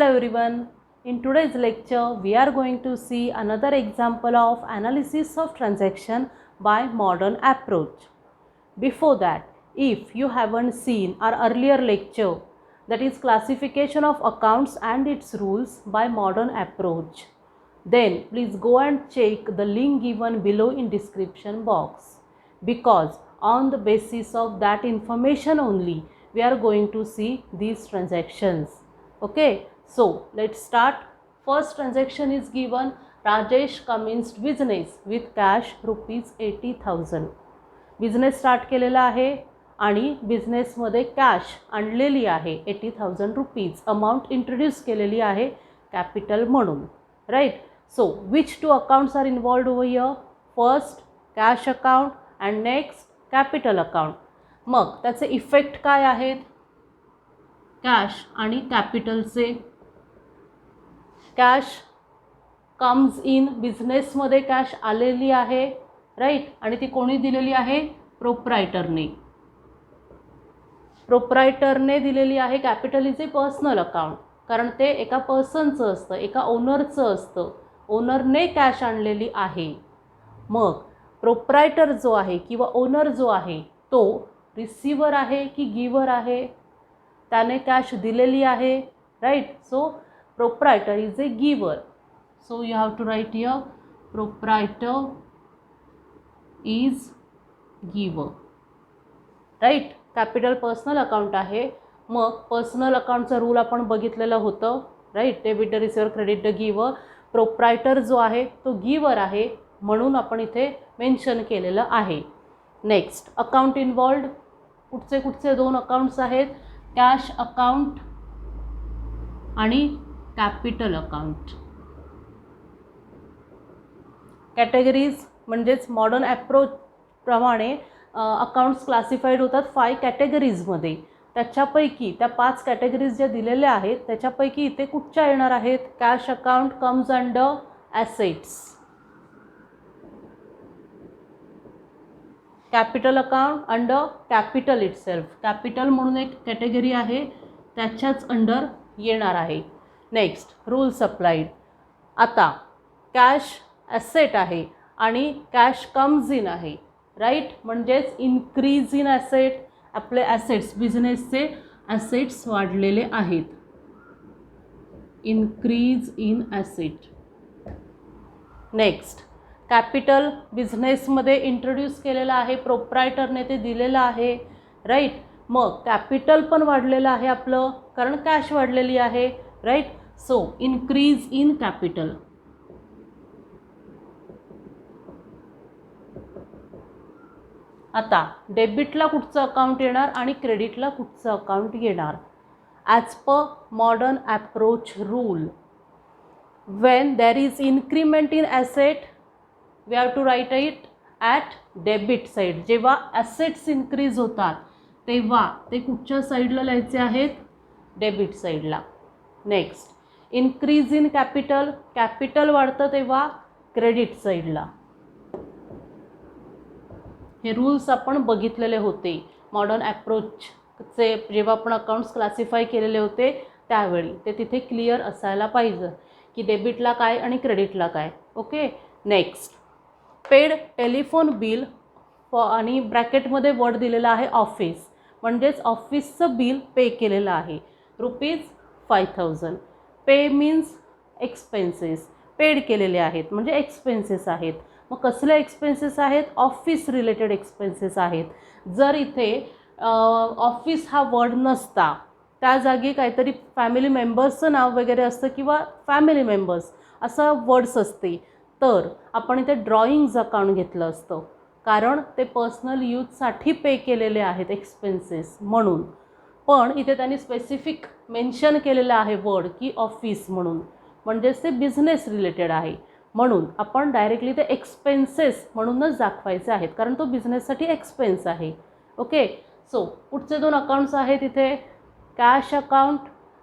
Hello everyone. In today's lecture, we are going to see another example of analysis of transaction by modern approach. Before that, if you haven't seen our earlier lecture, that is classification of accounts and its rules by modern approach, then please go and check the link given below in description box, because on the basis of that information only we are going to see these transactions. Okay, so let's start. First transaction is given, Rajesh commenced business with cash rupees 80,000. Business start केलेला आहे आणि बिझनेसमध्ये cash आणलेली आहे 80,000 rupees. Amount introduce केलेली आहे capital म्हणून, right. So which two accounts are involved over here? First cash account and next capital account. मग त्याचे इफेक्ट काय आहेत? कॅश आणि कॅपिटलचे. कॅश कम्स इन, बिझनेसमध्ये कॅश आलेली आहे, राईट. आणि ती कोणी दिलेली आहे? प्रोप्रायटरने. प्रोप्रायटरने दिलेली आहे. Capital is a personal account, कारण ते एका पर्सनचं असतं, एका ओनरचं असतं. ओनरने कॅश आणलेली आहे. मग प्रोप्रायटर जो आहे किंवा ओनर जो आहे तो रिसिव्हर आहे की गिव्हर आहे? त्याने कॅश दिलेली आहे, right. So proprietor is a giver. So you have to write here proprietor is giver, right. Capital personal account आहे. मग पर्सनल अकाउंटचा रूल आपण बघितलेलं होतं, right. Debit the receiver, credit the giver. Proprietor जो आहे तो गिव्हर आहे म्हणून आपण इथे मेन्शन केलेलं आहे. Next account involved. कुठचे दोन अकाउंट्स आहेत? कॅश अकाउंट आणि कॅपिटल अकाउंट. कॅटेगरीज म्हणजेच मॉडर्न ॲप्रोच प्रमाणे अकाउंट्स क्लासिफाईड होतात 5 कॅटेगरीजमध्ये. त्याच्यापैकी त्या 5 कॅटेगरीज ज्या दिलेल्या आहेत त्याच्यापैकी इथे कुठच्या येणार आहेत? Cash account comes under assets. Capital account under capital itself. Capital म्हणून एक कॅटेगरी आहे, त्याच्याच अंडर येणार आहे. Next rules applied. आता कॅश ॲसेट आहे आणि कॅश कम्स इन आहे, राईट. म्हणजेच इन्क्रीज इन ॲसेट. आपले ॲसेट्स, बिझनेसचे ॲसेट्स वाढलेले आहेत. Increase in asset. Next capital बिझनेसमध्ये इंट्रोड्यूस केलेलं आहे, प्रोप्रायटरने ते दिलेलं आहे, राईट. मग कॅपिटल पण वाढलेलं आहे आपलं, कारण कॅश वाढलेली आहे, right. So increase in capital. आता डेबिटला कुठचं अकाउंट येणार आणि क्रेडिटला कुठचं अकाउंट येणार? As per modern approach rule, when there is increment in asset we have to write it at debit side. जेव्हा ॲसेट्स इन्क्रीज होतात तेव्हा ते कुठच्या साईडला लिहायचे आहेत? डेबिट साईडला. Next increase in capital. Capital वाढतं तेव्हा क्रेडिट साईडला. हे रूल्स आपण बघितलेले होते मॉडर्न ॲप्रोचचे, जेव्हा आपण अकाउंट्स क्लासिफाय केलेले होते त्यावेळी. ते तिथे क्लिअर असायला पाहिजे की डेबिटला काय आणि क्रेडिटला काय. Okay. Next paid telephone bill आणि ब्रॅकेटमध्ये वर्ड दिलेला आहे ऑफिस, म्हणजेच ऑफिसचं बिल पे केलेलं आहे ₹5,000. पे मीन्स एक्सपेन्सेस. पेड केलेले आहेत म्हणजे एक्सपेन्सेस आहेत. मग कसले एक्सपेन्सेस आहेत? ऑफिस रिलेटेड एक्सपेन्सेस आहेत. जर इथे ऑफिस हा वर्ड नसता, त्या जागी काहीतरी फॅमिली मेंबर्सचं नाव वगैरे असतं किंवा फॅमिली मेंबर्स असं वर्ड्स असते, तर आपण इथे ड्रॉइंग्ज अकाउंट घेतलं असतं, कारण ते पर्सनल यूजसाठी पे केलेले आहेत एक्सपेन्सेस म्हणून. पण इथे त्यांनी स्पेसिफिक मेन्शन केलेलं आहे वर्ड की ऑफिस म्हणून, म्हणजेच ते बिझनेस रिलेटेड आहे. म्हणून आपण डायरेक्टली ते एक्सपेन्सेस म्हणूनच दाखवायचे आहेत, कारण तो बिझनेससाठी एक्सपेन्स आहे. ओके. सो पुढचे दोन अकाउंट्स आहेत इथे. कॅश अकाउंट,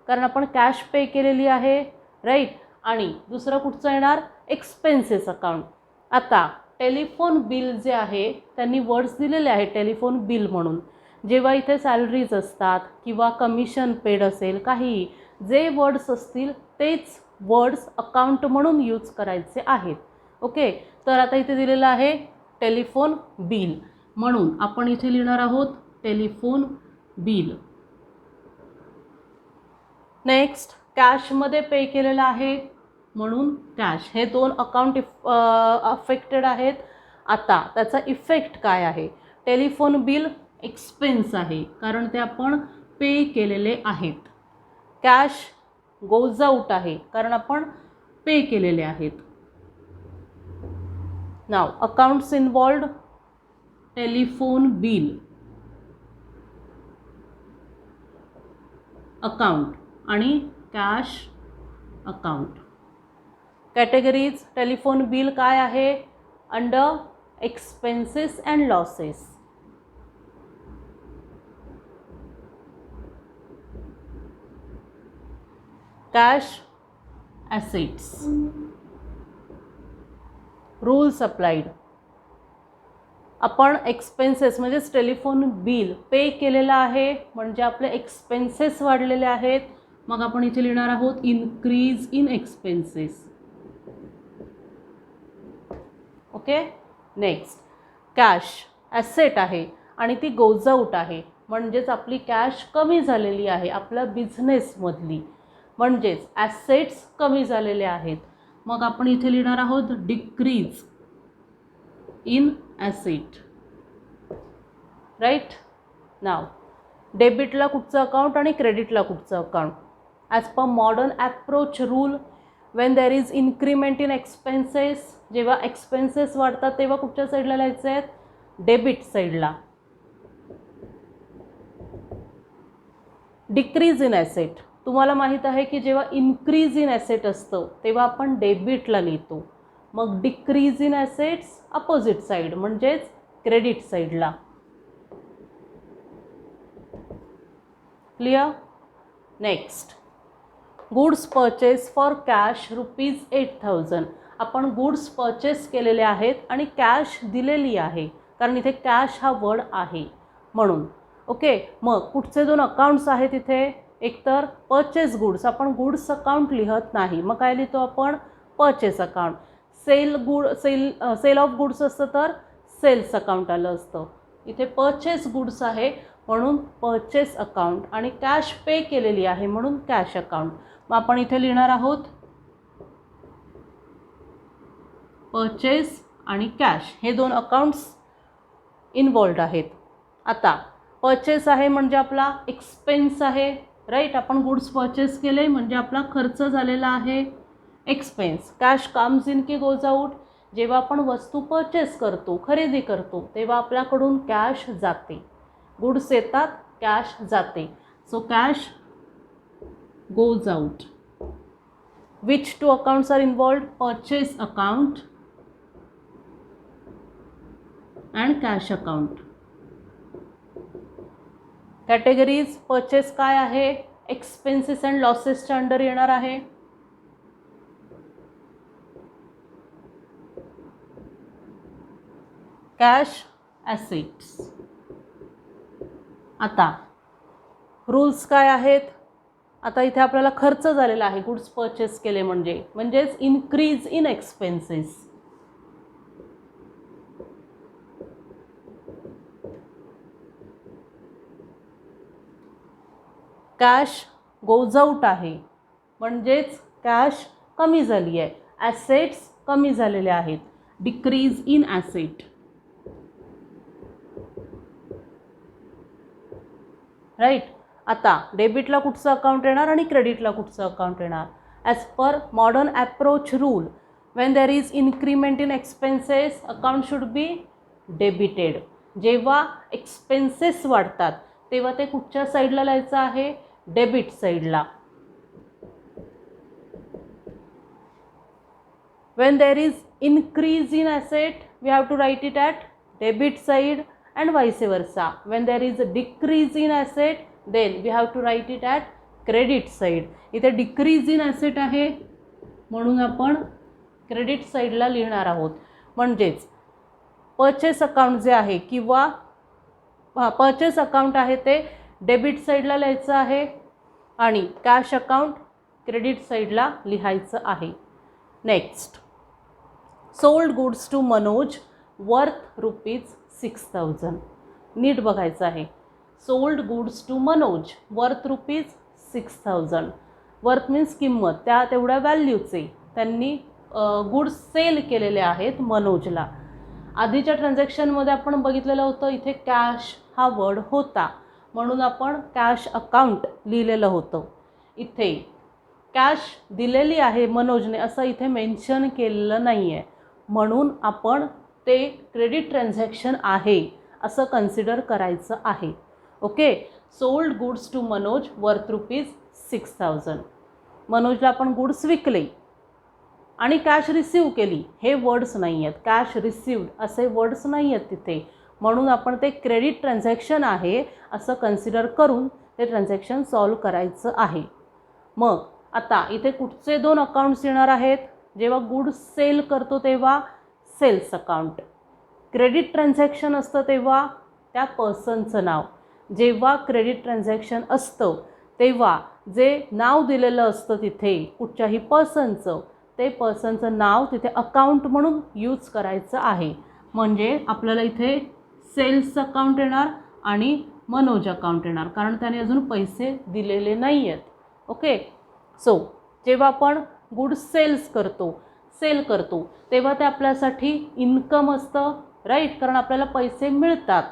कारण आपण कॅश पे केलेली आहे, राईट. आणि दुसरं कुठचं येणार? Expenses account. आता टेलिफोन बिल जे आहे त्यांनी वर्ड्स दिलेले आहेत टेलिफोन बिल म्हणून. जेव्हा इथे सॅलरीज असतात किंवा कमिशन पेड असेल, काही जे वर्ड्स असतील तेच वर्ड्स अकाउंट म्हणून यूज करायचे आहेत. ओके, तर आता इथे दिलेलं आहे टेलिफोन बिल, म्हणून आपण इथे लिहिणार आहोत टेलिफोन बिल. नेक्स्ट, कॅशमध्ये पे केलेलं आहे म्हणून कॅश. हे दोन अकाउंट अफेक्टेड आहेत. आता त्याचा इफेक्ट काय आहे? टेलिफोन बिल एक्सपेन्स आहे कारण ते आपण पे केलेले आहेत. कॅश गोज आउट आहे कारण आपण पे केलेले आहेत. Now accounts involved, telephone bill account आणि cash account. Categories telephone bill काय आहे? Under expenses and losses. Cash assets. Rules applied. आपण एक्सपेन्सेस म्हणजेच टेलिफोन बिल पे केलेलं आहे म्हणजे आपले एक्सपेन्सेस वाढलेले आहेत. मग आपण इथे लिहिणार आहोत increase in expenses. Okay. Next, cash asset आहे आणि ती गोज आउट आहे म्हणजेच आपली कॅश कमी झालेली आहे आपल्या बिझनेसमधली, म्हणजेच ॲसेट्स कमी झालेले आहेत. मग आपण इथे लिहिणार आहोत डिक्रीज इन ॲसेट. राईट. नाव डेबिटला कुठचं अकाउंट आणि क्रेडिटला कुठचं account? As per modern approach rule, when there is increment in expenses, जेव्हा एक्सपेन्सेस वाढतात तेव्हा कुठच्या साईडला लिहायचे आहेत? डेबिट साईडला. डिक्रीज इन ॲसेट, तुम्हाला माहीत आहे की जेव्हा इन्क्रीज इन ॲसेट असतं तेव्हा आपण डेबिटला लिहितो. मग decrease in assets opposite side म्हणजेच क्रेडिट साईडला. Clear. Next, goods purchase for cash ₹8,000. आपण गुड्स परचेस केलेले आहेत आणि कॅश दिलेली आहे कारण इथे कॅश हा वर्ड आहे म्हणून. ओके. मग कुठचे दोन अकाउंट्स आहेत इथे? एकतर परचेस गुड्स, आपण गुड्स अकाउंट लिहत नाही, मग काय लिहितो आपण? Purchase account. Sale of goods असतं तर सेल्स अकाउंट आलं असतं. इथे परचेस गुड्स आहे म्हणून परचेस अकाउंट आणि कॅश पे केलेली आहे म्हणून कॅश अकाउंट. मग आपण इथे लिहिणार आहोत परचेस आणि कॅश हे दोन अकाउंट्स इन्वॉल्ड आहेत. आता परचेस आहे म्हणजे आपला एक्सपेन्स आहे. राईट. आपण गुड्स परचेस केले म्हणजे आपला खर्च झालेला आहे, एक्सपेन्स. कॅश कम्स इन की गोज आउट, जेव्हा आपण वस्तू परचेस करतो, खरेदी करतो तेव्हा आपल्याकडून कॅश जाते. गुड्स येतात, कॅश जाते. So cash goes out. Which two accounts are involved? Purchase account and cash account. Categories purchase काय आहे? एक्सपेन्सेस अँड लॉसेसच्या अंडर येणार आहे. Cash assets. आता रूल्स काय आहेत? आता इथे आपल्याला खर्च झालेला आहे गुड्स परचेस केले म्हणजेच increase in expenses. Cash goes out आहे म्हणजेच कॅश कमी झाली आहे, ॲसेट्स कमी झालेले आहेत. Decrease in asset. राईट. आता डेबिटला कुठचं अकाउंट येणार आणि क्रेडिटला कुठचं अकाउंट येणार? As per modern approach rule, when there is increment in expenses account should be debited. जेव्हा एक्सपेन्सेस वाढतात तेव्हा ते कुठच्या साईडला लिहायचं आहे? डेबिट साईडला. When there is increase in asset we have to write it at debit side and vice versa. When there is a decrease in asset then we have to write it at credit side. इथे decrease in asset आहे म्हणून आपण credit साईडला लिहिणार आहोत. म्हणजेच purchase account जे आहे किंवा परचेस अकाउंट आहे ते डेबिट साईडला लिहायचं आहे आणि कॅश अकाउंट क्रेडिट साईडला लिहायचं आहे. Next, sold goods to Manoj worth ₹6,000. नीट बघायचं आहे. Sold goods to Manoj worth ₹6,000. Worth means किंमत, त्या तेवढ्या व्हॅल्यूचे त्यांनी गुड्स सेल केलेले आहेत मनोजला. आधीच्या ट्रान्झॅक्शनमध्ये आपण बघितलेलं होतं इथे कॅश हा वर्ड होता, म्हणून आपण कॅश अकाउंट लिहिलेलं होतं. इथे कॅश दिलेली आहे मनोजने असं इथे मेन्शन केलेलं नाही आहे, म्हणून आपण ते क्रेडिट ट्रान्झॅक्शन आहे असं कन्सिडर करायचं आहे. Okay, sold goods to Manoj worth ₹6,000. मनोजला आपण गुड्स विकले आणि कॅश रिसीव केली, हे वर्ड्स नाही आहेत. कॅश रिसीव्ड असे वर्ड्स नाही आहेत तिथे, म्हणून आपण ते क्रेडिट ट्रान्झॅक्शन आहे असं कन्सिडर करून ते ट्रान्झॅक्शन सॉल्व करायचं आहे. मग आता इथे कुठचे 2 अकाउंट्स येणार आहेत? जेव्हा गुड्स सेल करतो तेव्हा सेल्स अकाउंट, क्रेडिट ट्रान्झॅक्शन असतं तेव्हा त्या पर्सनचं नाव. जेव्हा क्रेडिट ट्रान्झॅक्शन असतं तेव्हा जे नाव दिलेलं असतं तिथे कुठच्याही पर्सनचं, ते पर्सनचं नाव तिथे अकाउंट म्हणून यूज करायचं आहे. म्हणजे आपल्याला इथे सेल्स अकाउंट येणार आणि मनोज अकाउंट येणार, कारण त्याने अजून पैसे दिलेले नाही आहेत. ओके, सो जेव्हा आपण गुड्स सेल करतो तेव्हा ते आपल्यासाठी इन्कम असतं, राईट, कारण आपल्याला पैसे मिळतात.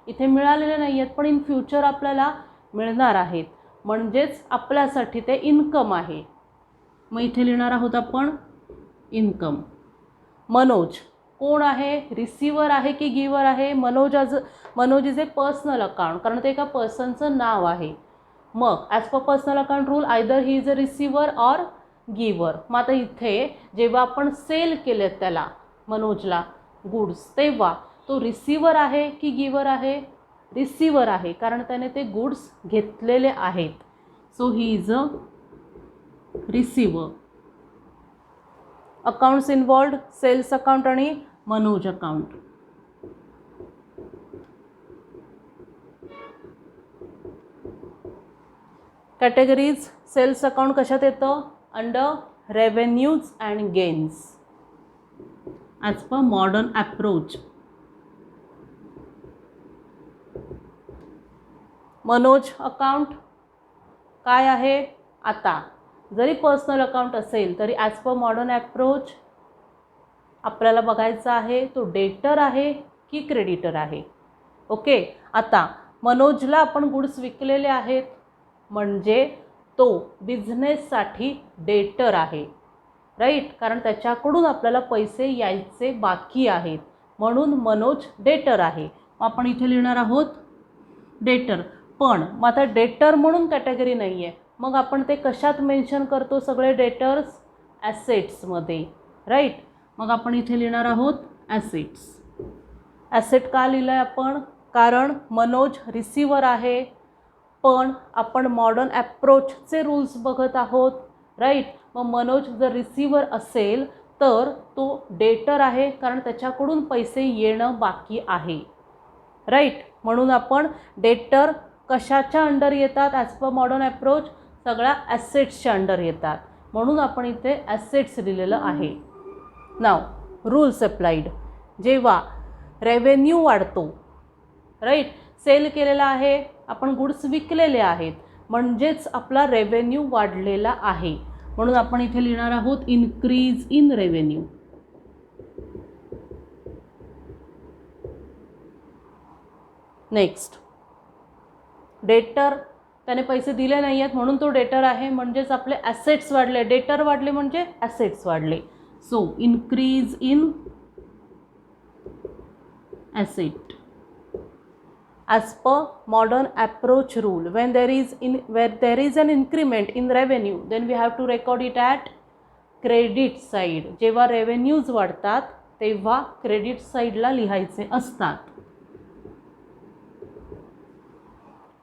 इथे मिळालेले नाही आहेत पण इन फ्युचर आपल्याला मिळणार आहेत, म्हणजेच आपल्यासाठी ते इन्कम आहे. मग इथे लिहिणार आहोत आपण इन्कम. मनोज कोण आहे? रिसिव्हर आहे की गिव्हर आहे? Manoj is a personal account, कारण ते एका पर्सनचं नाव आहे. मग as per personal account rule either he is a receiver or giver. मग आता इथे जेव्हा आपण सेल केले त्याला मनोजला गुड्स, तेव्हा तो रिसिव्हर आहे की गिव्हर आहे? रिसिव्हर आहे, कारण त्याने ते गुड्स घेतलेले आहेत. So he is a receiver. Accounts involved sales account आणि Manoj account. Categories sales account कशात येतं? Under revenues and gains as per modern approach. Manoj account काय आहे? आता जरी पर्सनल अकाउंट असेल तरी ॲज पर मॉडर्न अप्रोच आपल्याला बघायचं आहे तो डेटर आहे की क्रेडिटर आहे. ओके, आता मनोजला आपण गुड्स विकलेले आहेत म्हणजे तो बिझनेससाठी डेटर आहे, राईट, कारण त्याच्याकडून आपल्याला पैसे यायचे बाकी आहेत, म्हणून मनोज डेटर आहे. आपण इथे लिहिणार आहोत डेटर. पण मग आता डेटर म्हणून कॅटेगरी नाही आहे, मग आपण ते कशात मेन्शन करतो? सगळे डेटर्स ॲसेट्समध्ये, राईट. मग आपण इथे लिहिणार आहोत ॲसेट्स. ॲसेट का लिहिलं आहे आपण? कारण मनोज रिसिव्हर आहे, पण आपण मॉडर्न ॲप्रोचचे रूल्स बघत आहोत, राईट. मग मनोज जर रिसिव्हर असेल तर तो डेटर आहे, कारण त्याच्याकडून पैसे येणं बाकी आहे, राईट. म्हणून आपण डेटर कशाच्या अंडर येतात? ॲज पर मॉडर्न अप्रोच सगळ्या ॲसेट्सच्या अंडर येतात, म्हणून आपण इथे ॲसेट्स लिहिलेलं आहे. नाव रूल्स अप्लाइड. जेव्हा रेव्हेन्यू वाढतो, राईट, सेल केलेला आहे, आपण गुड्स विकलेले आहेत, म्हणजेच आपला रेव्हेन्यू वाढलेला आहे, म्हणून आपण इथे लिहिणार आहोत इन्क्रीज इन रेव्हेन्यू. नेक्स्ट, डेटर त्याने पैसे दिले नाही आहेत म्हणून तो डेटर आहे, म्हणजेच आपले ॲसेट्स वाढले. डेटर वाढले म्हणजे ॲसेट्स वाढले. So increase in asset. As per modern approach rule, when there is an increment in revenue, then we have to record it at credit side. जेव्हा revenues वाढतात तेव्हा credit sideला लिहायचे असतात.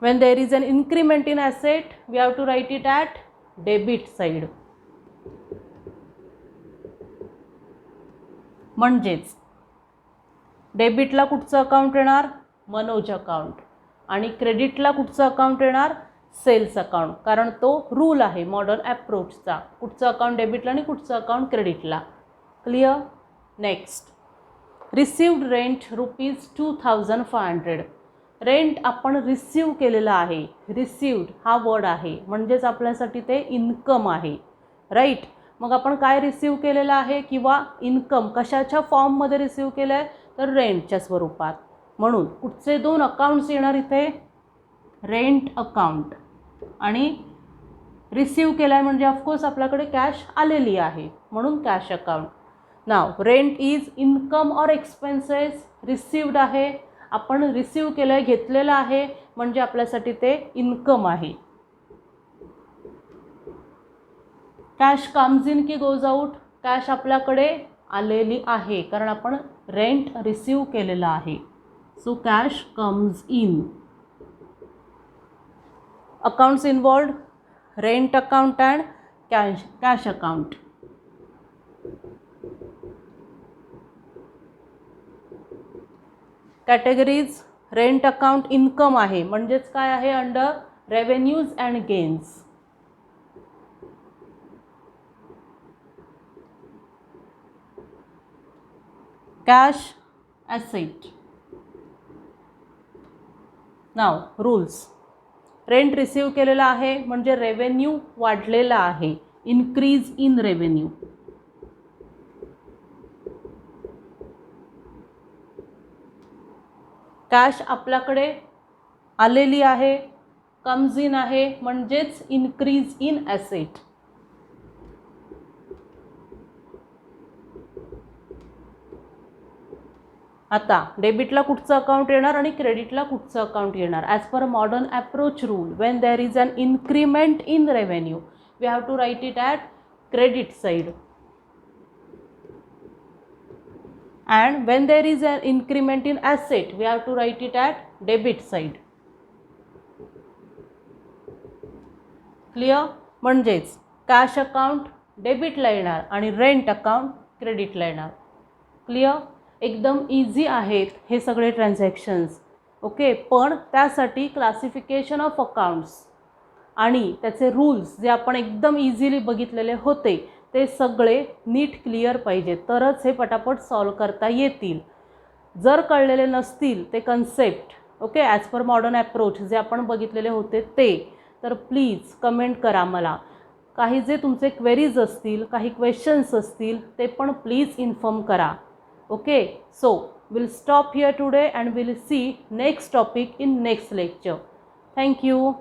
When there is an increment in asset, we have to write it at debit side. म्हणजेच डेबिटला कुठचं account येणार? Manoj account. आणि क्रेडिटला कुठचं अकाउंट येणार? सेल्स अकाउंट, कारण तो रूल आहे मॉडर्न ॲप्रोचचा, कुठचं अकाउंट डेबिटला आणि कुठचं अकाउंट क्रेडिटला. Clear. Next, received rent ₹2500. Rent आपण रिसीव केलेलं आहे. रिसिव्ड हा वर्ड आहे म्हणजेच आपल्यासाठी ते इन्कम आहे, राईट. मग आपण काय रिसीव केलेलं आहे किंवा इन्कम कशाच्या फॉर्ममध्ये रिसीव केलं आहे, तर रेंटच्या स्वरूपात. म्हणून कुठचे दोन अकाउंट्स येणार इथे, रेंट अकाउंट आणि रिसीव केलं आहे म्हणजे ऑफकोर्स आपल्याकडे कॅश आलेली आहे म्हणून cash account. Now rent is income or expenses. Received आहे, आपण रिसीव केलं आहे, घेतलेलं आहे म्हणजे आपल्यासाठी ते इन्कम आहे. कॅश कम्स इन की गोज आउट. कॅश आपल्याकडे आलेली आहे कारण आपण रेंट रिसीव केलेलं आहे. So cash comes in. Accounts involved, rent account and cash account. Categories, rent account income आहे म्हणजेच काय आहे, under revenues and gains. Cash asset. Now rules, rent receive केलेला आहे म्हणजे रेव्हेन्यू वाढलेला आहे, इन्क्रीज इन रेव्हेन्यू. कॅश आपल्याकडे आलेली आहे, कम्स इन आहे म्हणजेच इन्क्रीज इन ॲसेट. आता डेबिटला कुठचं अकाउंट येणार आणि क्रेडिटला कुठचं अकाउंट येणार. As per modern approach rule, when there is an increment in revenue we have to write it at credit side, and when there is an increment in asset we have to write it at debit side. Clear. म्हणजेच cash account डेबिटला येणार आणि rent account क्रेडिटला येणार. Clear. एकदम easy आहेत हे सगळे transactions. Okay. पण त्यासाठी क्लासिफिकेशन ऑफ अकाउंट्स आणि त्याचे रूल्स जे आपण एकदम इझिली बघितलेले होते ते सगळे नीट क्लिअर पाहिजे तरच हे पटापट सॉल्व करता येतील. जर कळलेले नसतील ते concept, okay, as per modern approach जे आपण बघितलेले होते ते, तर प्लीज कमेंट करा मला. काही जे तुमचे क्वेरीज असतील, काही क्वेश्चन्स असतील ते पण प्लीज इन्फॉर्म करा. Okay. So will stop here today and will see next topic in next lecture. Thank you.